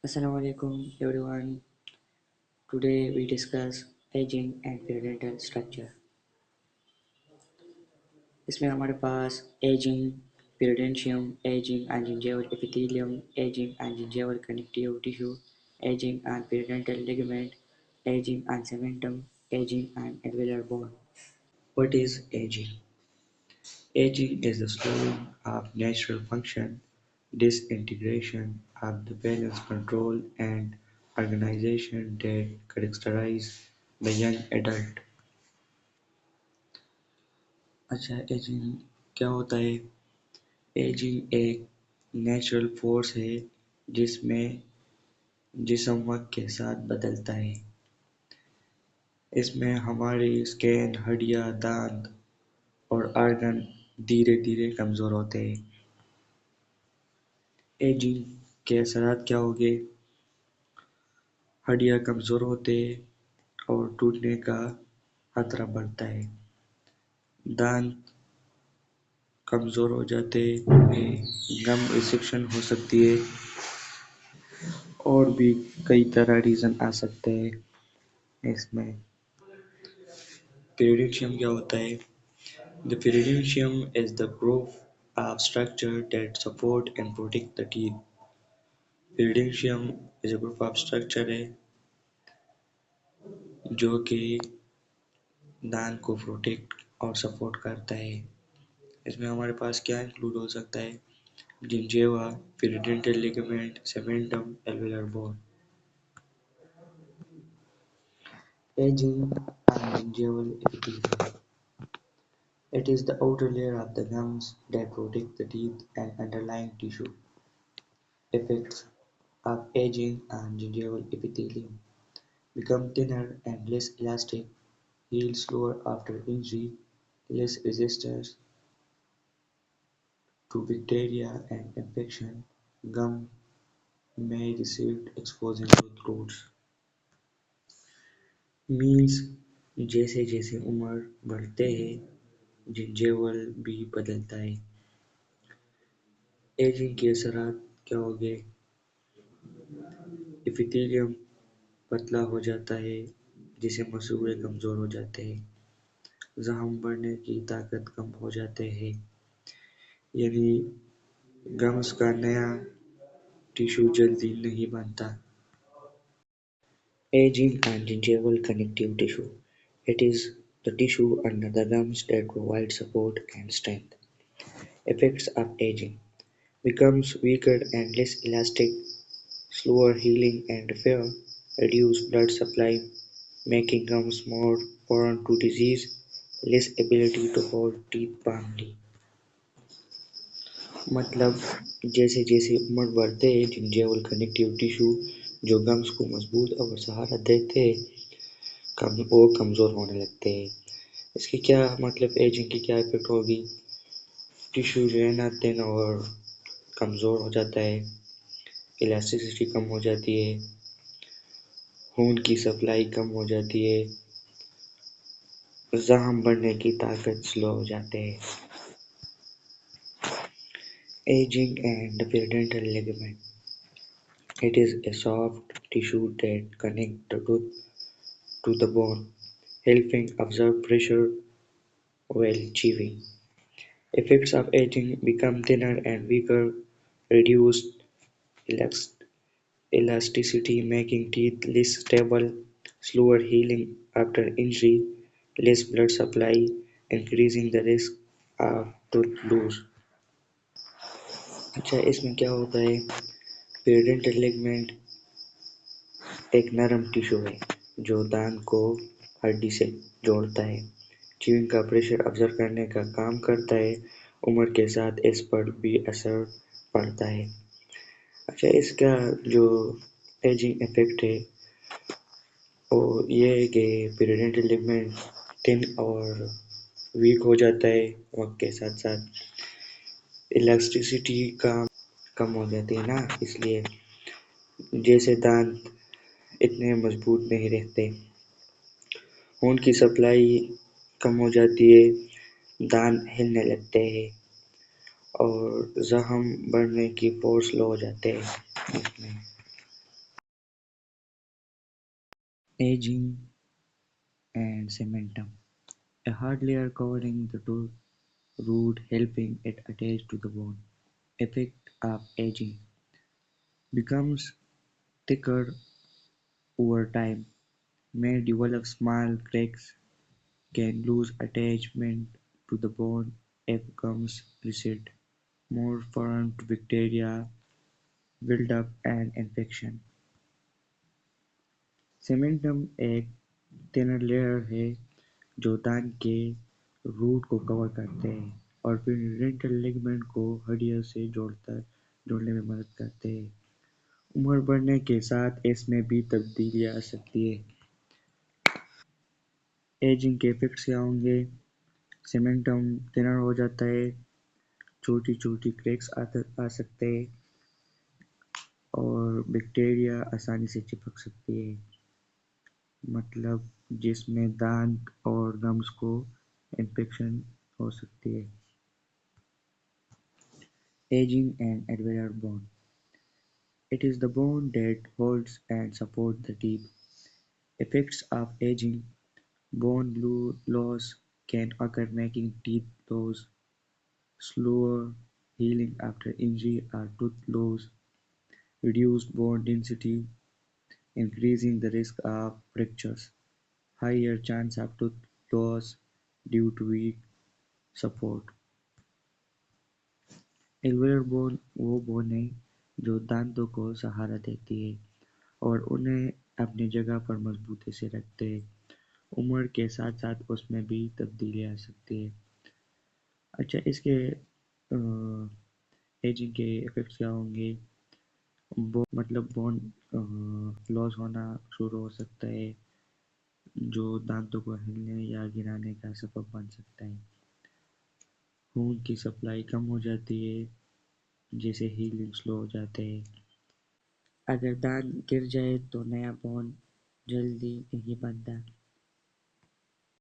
Assalamu alaikum everyone. Today we discuss aging and periodontal structure. इसमें हमारे पास aging, periodontium, aging and gingival epithelium, aging and gingival connective tissue, aging and periodontal ligament, aging and cementum, aging and alveolar bone. What is aging? Aging is the slowing of natural function, disintegration of the balance control and organization that characterize the young adult. अच्छा, ageing क्या होता है? Ageing एक natural force है जिसमें जिस्म वक्त के साथ बदलता है। इसमें हमारी स्किन, हड्डियाँ, दांत और ऑर्गन धीरे धीरे कमज़ोर होते हैं। एजिंग के असरात क्या होंगे? हड्डियाँ कमज़ोर होते हैं और टूटने का खतरा बढ़ता है। दांत कमज़ोर हो जाते हैं, गम रिसेक्शन हो सकती है और भी कई तरह रीज़न आ सकते हैं इसमें। पेरिडिक्शियम क्या होता है? The periodontium is the group of structure that support and protect the teeth. Periodontium is a group of structure है जो कि दांत को प्रोटेक्ट और सपोर्ट करता है। इसमें हमारे पास क्या इंक्लूड हो सकता है? gingiva, periodontal ligament, cementum, alveolar bone. Aging and gingival epithelium. It is the outer layer of the gums that protect the teeth and underlying tissue. Effects of aging and gingival epithelium: become thinner and less elastic, heal slower after injury, less resistance to bacteria and infection, gum may receive exposure to roots. Means जैसे जैसे उम्र बढ़ते हैं जिंजेवल भी बदलता है। Ageing के असरात क्या होंगे? एपिथेलियम पतला हो जाता है जिससे मसूड़े कमज़ोर हो जाते हैं। जख्म बढ़ने की ताकत कम हो जाते हैं, यानी गम्स का नया टिश्यू जल्दी नहीं बनता। Aging and gingival connective tissue. It is the tissue under the gums that provides support and strength. Effects of aging: becomes weaker and less elastic, slower healing and repair, reduced blood supply, making gums more prone to disease, less ability to hold teeth firmly. मतलब जैसे जैसे उम्र बढ़ते हैं gingival connective tissue जो gums को मजबूत और सहारा देते हैं वो कमज़ोर होने लगते हैं। इसकी क्या मतलब, एजिंग की क्या इफेक्ट होगी? टिश्यू जो है ना थिन और कमज़ोर हो जाता है, इलास्टिसिटी कम हो जाती है, खून की सप्लाई कम हो जाती है, जख्म बढ़ने की ताकत स्लो हो जाते हैं। Aging and periodontal ligament. It is a soft tissue that connects the tooth to the bone, helping absorb pressure while chewing. Effects of aging: become thinner and weaker, reduced elasticity making teeth less stable, slower healing after injury, less blood supply, increasing the risk of tooth loss. अच्छा, इसमें क्या होता है? पेरिडेंटल ligament एक नरम tissue है जो दांत को हड्डी से जोड़ता है, च्यूइंग का प्रेशर ऑब्जर्व करने का काम करता है। उम्र के साथ इस पर भी असर पड़ता है। अच्छा, इसका जो एजिंग इफेक्ट है वो ये है कि पेरिडेंटल लिगामेंट थिन और वीक हो जाता है, वक्त के साथ साथ इलास्टिसिटी का कम हो जाती है ना, इसलिए जैसे दांत इतने मजबूत नहीं रहते, खून की सप्लाई कम हो जाती है, दांत हिलने लगते हैं और जख्म बढ़ने की फोर्स लो हो जाते हैं इसमें। Aging and cementum. A hard layer covering the root helping it attach to the bone. Effect of aging becomes thicker over time, may develop small cracks, can lose attachment to the bone if gums recede, more prone to bacteria buildup and infection. Cementum एक thinner layer है जो दांत के root को cover करते हैं और फिर डेंटल लिगामेंट को हड्डियों से जोड़ने में मदद करते हैं। उम्र बढ़ने के साथ इसमें भी तब्दीली आ सकती है। एजिंग के इफेक्ट्स क्या होंगे? सीमेंटम थिनर हो जाता है, छोटी छोटी क्रैक्स आ सकते हैं और बैक्टीरिया आसानी से चिपक सकती है, मतलब जिसमें दांत और गम्स को इन्फेक्शन हो सकती है। Aging and alveolar bone. It is the bone that holds and supports the teeth. Effects of aging: bone loss can occur making teeth lose, slower healing after injury or tooth loss, reduced bone density, increasing the risk of fractures, higher chance of tooth loss due to weak support. Alveolar bone वो bone है जो दांतों को सहारा देती है और उन्हें अपनी जगह पर मजबूती से रखते हैं। उम्र के साथ साथ उसमें भी तब्दीली आ सकती है। अच्छा, इसके एजिंग के इफेक्ट्स क्या होंगे? मतलब बोन लॉस होना शुरू हो सकता है जो दांतों को हिलने या गिराने का सबब बन सकता है। खून की सप्लाई कम हो जाती है जिससे हीलिंग स्लो हो जाते हैं। अगर दांत गिर जाए तो नया बोन जल्दी नहीं बनता।